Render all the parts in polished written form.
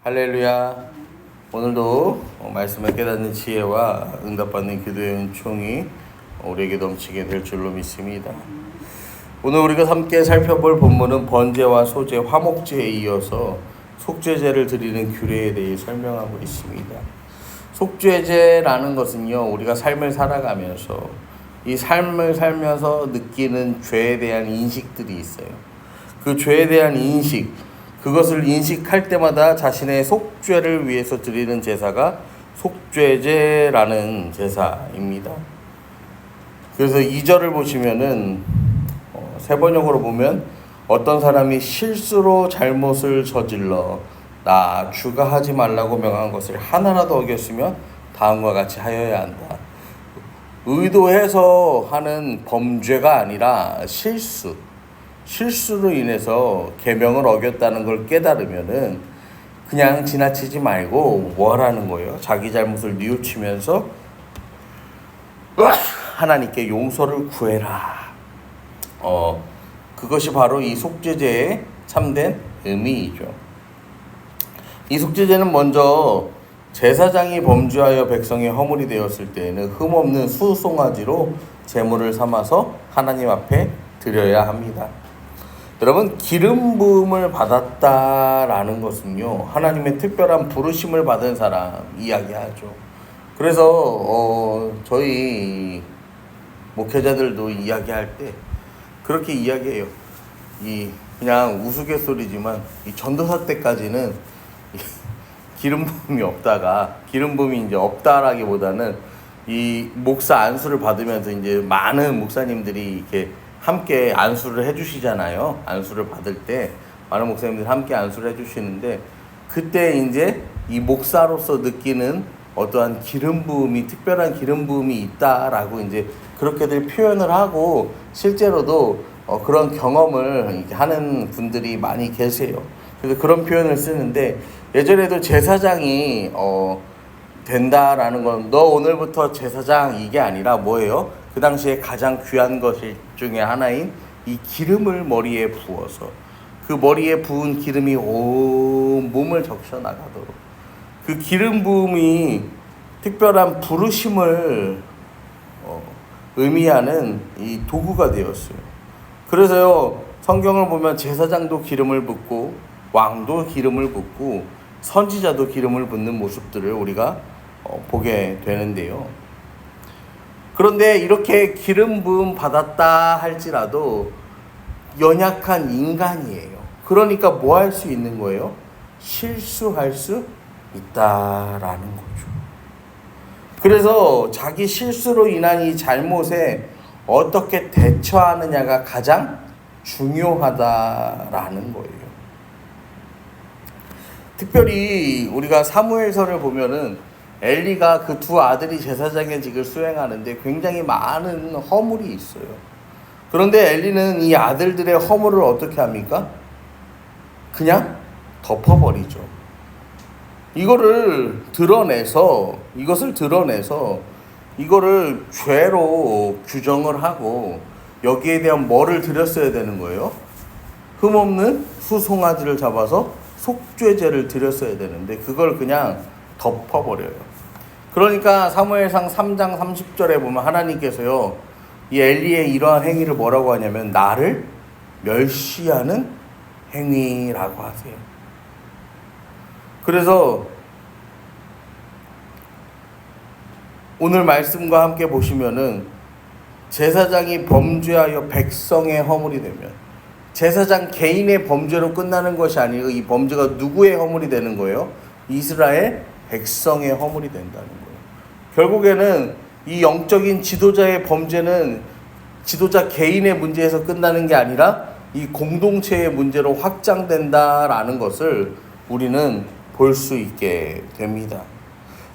할렐루야. 오늘도 말씀을 깨닫는 지혜와 응답받는 기도의 은총이 우리에게 넘치게 될 줄로 믿습니다. 오늘 우리가 함께 살펴볼 본문은 번제와 소제, 화목제에 이어서 속죄제를 드리는 규례에 대해 설명하고 있습니다. 속죄제라는 것은요, 우리가 삶을 살아가면서 이 삶을 살면서 느끼는 죄에 대한 인식들이 있어요. 그 죄에 대한 인식, 그것을 인식할 때마다 자신의 속죄를 위해서 드리는 제사가 속죄제라는 제사입니다. 그래서 2절을 보시면은 세번역으로 보면 어떤 사람이 실수로 잘못을 저질러 나 주가 하지 말라고 명한 것을 하나라도 어겼으면 다음과 같이 하여야 한다. 의도해서 하는 범죄가 아니라 실수로 인해서 계명을 어겼다는 걸 깨달으면은 그냥 지나치지 말고 뭘 하는 거예요? 자기 잘못을 뉘우치면서 하나님께 용서를 구해라. 그것이 바로 이 속죄제의 참된 의미이죠. 이 속죄제는 먼저 제사장이 범죄하여 백성의 허물이 되었을 때에는 흠없는 수송아지로 제물을 삼아서 하나님 앞에 드려야 합니다. 여러분, 기름 부음을 받았다라는 것은요, 하나님의 특별한 부르심을 받은 사람 이야기하죠. 그래서 저희 목회자들도 이야기할 때 그렇게 이야기해요. 그냥 우스갯소리지만 이 전도사 때까지는 기름 부음이 없다가, 기름 부음이 이제 없다라기보다는 이 목사 안수를 받으면서 이제 많은 목사님들이 이렇게 함께 안수를 해주시잖아요. 안수를 받을 때 많은 목사님들이 함께 안수를 해주시는데, 그때 이제 이 목사로서 느끼는 어떠한 기름 부음이, 특별한 기름 부음이 있다라고 이제 그렇게들 표현을 하고, 실제로도 그런 경험을 이렇게 하는 분들이 많이 계세요. 그래서 그런 표현을 쓰는데, 예전에도 제사장이 된다라는 건 너 오늘부터 제사장 이게 아니라 뭐예요? 그 당시에 가장 귀한 것 중에 하나인 이 기름을 머리에 부어서 그 머리에 부은 기름이 온 몸을 적셔 나가도록, 그 기름 부음이 특별한 부르심을 의미하는 이 도구가 되었어요. 그래서요, 성경을 보면 제사장도 기름을 붓고 왕도 기름을 붓고 선지자도 기름을 붓는 모습들을 우리가 보게 되는데요. 그런데 이렇게 기름 부음 받았다 할지라도 연약한 인간이에요. 그러니까 뭐 할 수 있는 거예요? 실수할 수 있다라는 거죠. 그래서 자기 실수로 인한 이 잘못에 어떻게 대처하느냐가 가장 중요하다라는 거예요. 특별히 우리가 사무엘서를 보면은 엘리가 그 두 아들이 제사장의 직을 수행하는데 굉장히 많은 허물이 있어요. 그런데 엘리는 이 아들들의 허물을 어떻게 합니까? 그냥 덮어버리죠. 이것을 드러내서 이거를 죄로 규정을 하고 여기에 대한 뭐를 드렸어야 되는 거예요? 흠없는 수송아지를 잡아서 속죄제를 드렸어야 되는데 그걸 그냥 덮어버려요. 그러니까 사무엘상 3장 30절에 보면 하나님께서요, 이 엘리의 이러한 행위를 뭐라고 하냐면 나를 멸시하는 행위라고 하세요. 그래서 오늘 말씀과 함께 보시면은 제사장이 범죄하여 백성의 허물이 되면 제사장 개인의 범죄로 끝나는 것이 아니고 이 범죄가 누구의 허물이 되는 거예요? 이스라엘 백성의 허물이 된다는 거예요. 결국에는 이 영적인 지도자의 범죄는 지도자 개인의 문제에서 끝나는 게 아니라 이 공동체의 문제로 확장된다라는 것을 우리는 볼 수 있게 됩니다.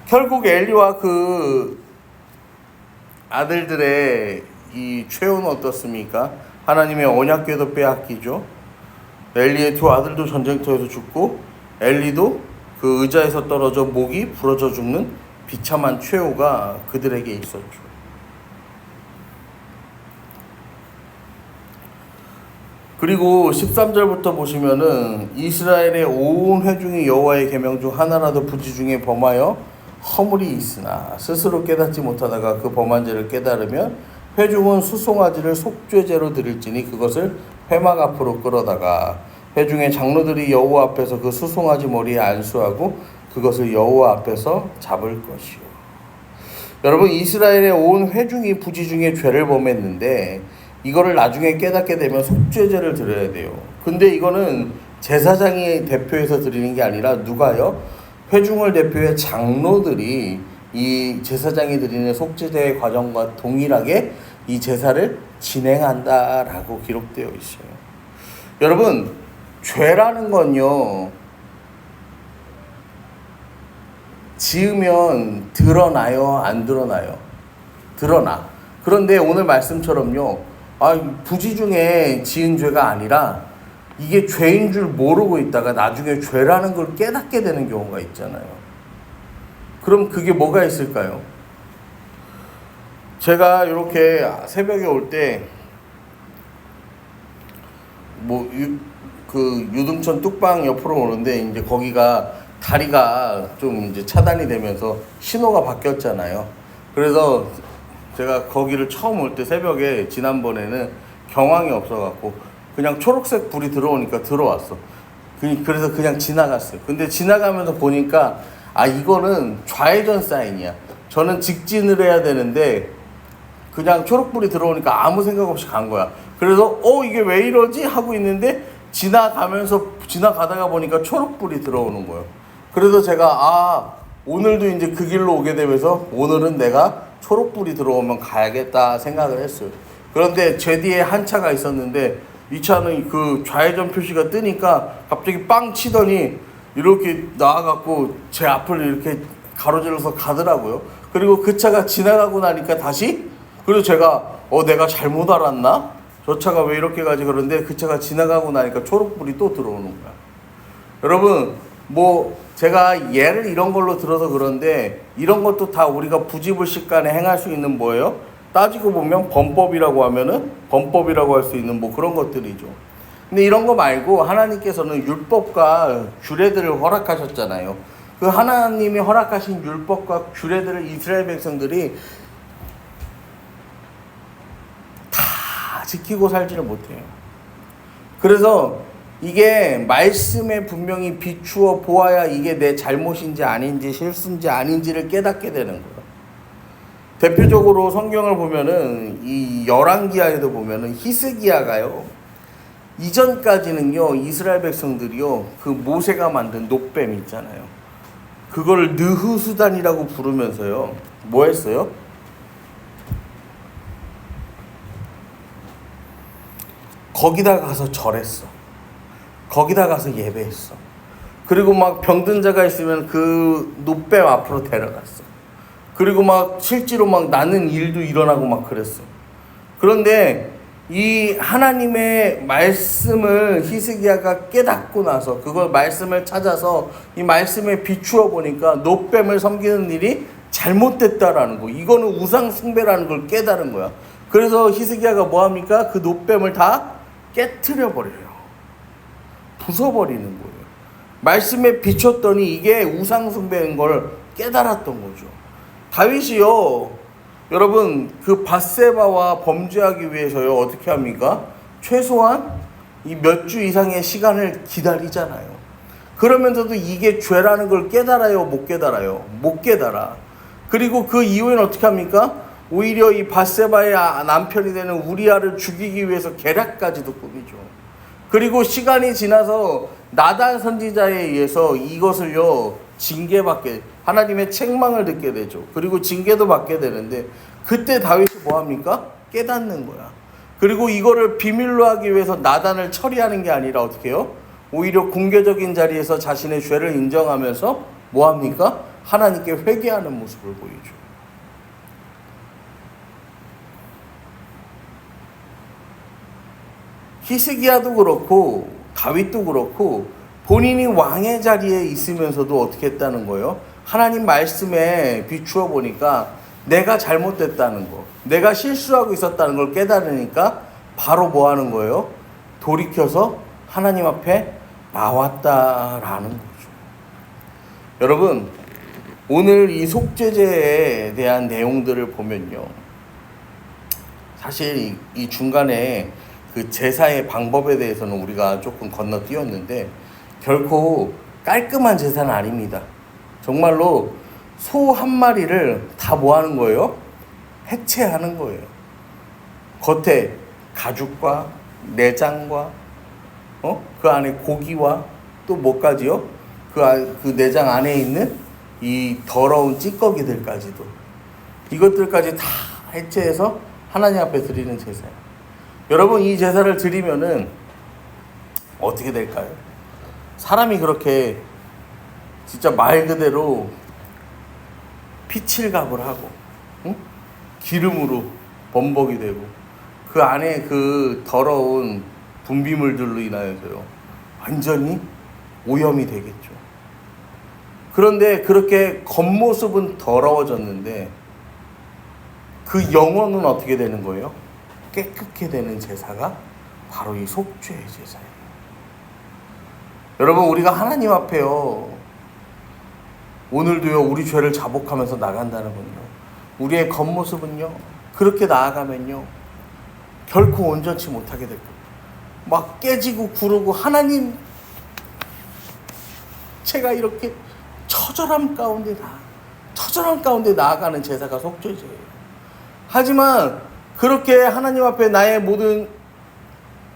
결국 엘리와 그 아들들의 이 최후는 어떻습니까? 하나님의 언약궤도 빼앗기죠. 엘리의 두 아들도 전쟁터에서 죽고 엘리도 그 의자에서 떨어져 목이 부러져 죽는 비참한 최후가 그들에게 있었죠. 그리고 13절부터 보시면은 이스라엘의 온 회중이 여호와의 계명 중 하나라도 부지 중에 범하여 허물이 있으나 스스로 깨닫지 못하다가 그 범한 죄를 깨달으면 회중은 수송아지를 속죄제로 드릴지니 그것을 회막 앞으로 끌어다가 회중의 장로들이 여호와 앞에서 그 수송아지 머리에 안수하고 그것을 여호와 앞에서 잡을 것이요. 여러분, 이스라엘의 온 회중이 부지 중에 죄를 범했는데 이거를 나중에 깨닫게 되면 속죄제를 드려야 돼요. 근데 이거는 제사장이 대표해서 드리는 게 아니라 누가요? 회중을 대표해 장로들이 이 제사장이 드리는 속죄제의 과정과 동일하게 이 제사를 진행한다라고 기록되어 있어요. 여러분, 죄라는 건요, 지으면 드러나요, 안 드러나요? 드러나. 그런데 오늘 말씀처럼요, 부지 중에 지은 죄가 아니라 이게 죄인 줄 모르고 있다가 나중에 죄라는 걸 깨닫게 되는 경우가 있잖아요. 그럼 그게 뭐가 있을까요? 제가 이렇게 새벽에 올 때 유등천 뚝방 옆으로 오는데 이제 거기가 다리가 좀 이제 차단이 되면서 신호가 바뀌었잖아요. 그래서 제가 거기를 처음 올 때 새벽에 지난번에는 경황이 없어갖고 그냥 초록색 불이 들어오니까 들어왔어. 그래서 그냥 지나갔어요. 근데 지나가면서 보니까 이거는 좌회전 사인이야. 저는 직진을 해야 되는데 그냥 초록불이 들어오니까 아무 생각 없이 간 거야. 그래서 이게 왜 이러지? 하고 있는데 지나가다가 보니까 초록불이 들어오는 거예요. 그래서 제가 오늘도 이제 그 길로 오게 되면서 오늘은 내가 초록불이 들어오면 가야겠다 생각을 했어요. 그런데 제 뒤에 한 차가 있었는데 이 차는 그 좌회전 표시가 뜨니까 갑자기 빵 치더니 이렇게 나와갖고 제 앞을 이렇게 가로질러서 가더라고요. 그리고 그 차가 지나가고 나니까 다시, 그래서 제가 내가 잘못 알았나? 저 차가 왜 이렇게 가지? 그런데 그 차가 지나가고 나니까 초록불이 또 들어오는 거야. 여러분, 제가 예를 이런 걸로 들어서 그런데 이런 것도 다 우리가 부지불식간에 행할 수 있는 뭐예요? 따지고 보면 범법이라고 할 수 있는 그런 것들이죠. 근데 이런 거 말고 하나님께서는 율법과 규례들을 허락하셨잖아요. 그 하나님이 허락하신 율법과 규례들을 이스라엘 백성들이 다 지키고 살지를 못해요. 그래서 이게 말씀에 분명히 비추어 보아야 이게 내 잘못인지 아닌지 실수인지 아닌지를 깨닫게 되는 거예요. 대표적으로 성경을 보면은 이 열왕기하에도 보면은 히스기야가요, 이전까지는요 이스라엘 백성들이요 그 모세가 만든 놋뱀 있잖아요, 그걸 느흐수단이라고 부르면서요 뭐 했어요? 거기다 가서 절했어. 거기다 가서 예배했어. 그리고 막 병든 자가 있으면 그 놋뱀 앞으로 데려갔어. 그리고 막 실제로 막 나는 일도 일어나고 막 그랬어. 그런데 이 하나님의 말씀을 히스기야가 깨닫고 나서 그걸 말씀을 찾아서 이 말씀에 비추어 보니까 놋뱀을 섬기는 일이 잘못됐다라는 거, 이거는 우상 숭배라는 걸 깨달은 거야. 그래서 히스기야가 뭐 합니까? 그 놋뱀을 다 깨트려 버려요. 부숴버리는 거예요. 말씀에 비췄더니 이게 우상 숭배인 걸 깨달았던 거죠. 다윗이요, 여러분 그 밧세바와 범죄하기 위해서요 어떻게 합니까? 최소한 이 몇 주 이상의 시간을 기다리잖아요. 그러면서도 이게 죄라는 걸 깨달아요, 못 깨달아요? 못 깨달아. 그리고 그 이후에는 어떻게 합니까? 오히려 이 밧세바의 남편이 되는 우리아를 죽이기 위해서 계략까지도 꾸미죠. 그리고 시간이 지나서 나단 선지자에 의해서 이것을요 징계받게, 하나님의 책망을 듣게 되죠. 그리고 징계도 받게 되는데 그때 다윗이 뭐 합니까? 깨닫는 거야. 그리고 이거를 비밀로 하기 위해서 나단을 처리하는 게 아니라 어떻게 해요? 오히려 공개적인 자리에서 자신의 죄를 인정하면서 뭐 합니까? 하나님께 회개하는 모습을 보이죠. 히스기야도 그렇고 다윗도 그렇고 본인이 왕의 자리에 있으면서도 어떻게 했다는 거예요? 하나님 말씀에 비추어 보니까 내가 잘못됐다는 거, 내가 실수하고 있었다는 걸 깨달으니까 바로 뭐 하는 거예요? 돌이켜서 하나님 앞에 나왔다라는 거죠. 여러분, 오늘 이 속죄제에 대한 내용들을 보면요, 사실 이 중간에 그 제사의 방법에 대해서는 우리가 조금 건너뛰었는데 결코 깔끔한 제사는 아닙니다. 정말로 소 한 마리를 다 뭐 하는 거예요? 해체하는 거예요. 겉에 가죽과 내장과 그 안에 고기와 또 뭐까지요? 그 내장 안에 있는 이 더러운 찌꺼기들까지도, 이것들까지 다 해체해서 하나님 앞에 드리는 제사예요. 여러분, 이 제사를 드리면은 어떻게 될까요? 사람이 그렇게 진짜 말 그대로 피칠갑을 하고, 응? 기름으로 범벅이 되고, 그 안에 그 더러운 분비물들로 인하여서요, 완전히 오염이 되겠죠. 그런데 그렇게 겉모습은 더러워졌는데 그 영혼은 어떻게 되는 거예요? 깨끗게 되는 제사가 바로 이 속죄의 제사예요. 여러분, 우리가 하나님 앞에요, 오늘도요, 우리 죄를 자복하면서 나간다는 건요, 우리의 겉모습은요, 그렇게 나아가면요, 결코 온전치 못하게 될 거예요. 막 깨지고 구르고, 하나님, 제가 이렇게 처절함 가운데 나아가는 제사가 속죄제예요. 하지만 그렇게 하나님 앞에 나의 모든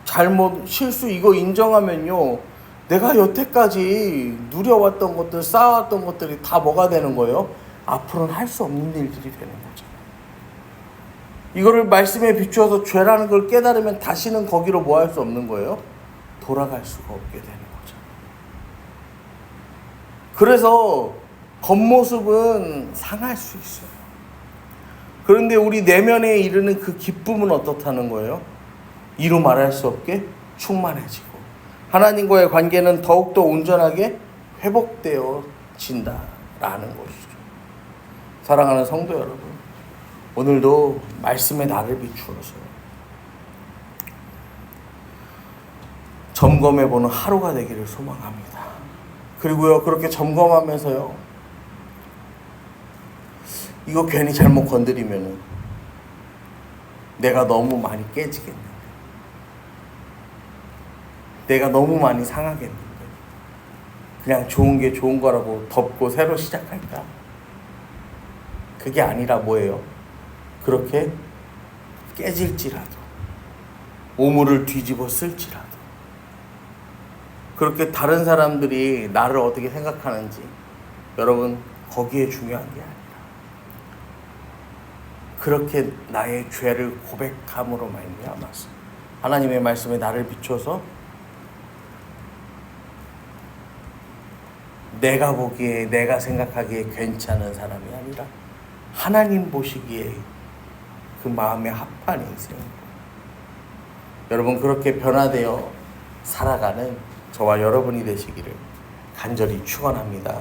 잘못, 실수 이거 인정하면요, 내가 여태까지 누려왔던 것들, 쌓아왔던 것들이 다 뭐가 되는 거예요? 앞으로는 할 수 없는 일들이 되는 거죠. 이거를 말씀에 비추어서 죄라는 걸 깨달으면 다시는 거기로 뭐 할 수 없는 거예요? 돌아갈 수가 없게 되는 거죠. 그래서 겉모습은 상할 수 있어요. 그런데 우리 내면에 이르는 그 기쁨은 어떻다는 거예요? 이루 말할 수 없게 충만해지고 하나님과의 관계는 더욱더 온전하게 회복되어진다라는 것이죠. 사랑하는 성도 여러분, 오늘도 말씀의 날을 비추어서 점검해보는 하루가 되기를 소망합니다. 그리고요, 그렇게 점검하면서요, 이거 괜히 잘못 건드리면은 내가 너무 많이 깨지겠는데, 내가 너무 많이 상하겠는데, 그냥 좋은 게 좋은 거라고 덮고 새로 시작할까? 그게 아니라 뭐예요? 그렇게 깨질지라도, 오물을 뒤집어 쓸지라도, 그렇게 다른 사람들이 나를 어떻게 생각하는지, 여러분, 거기에 중요한 게 아니라 그렇게 나의 죄를 고백함으로 말미암아서 하나님의 말씀에 나를 비춰서 내가 보기에, 내가 생각하기에 괜찮은 사람이 아니라 하나님 보시기에 그 마음에 합한 인생, 여러분, 그렇게 변화되어 살아가는 저와 여러분이 되시기를 간절히 축원합니다.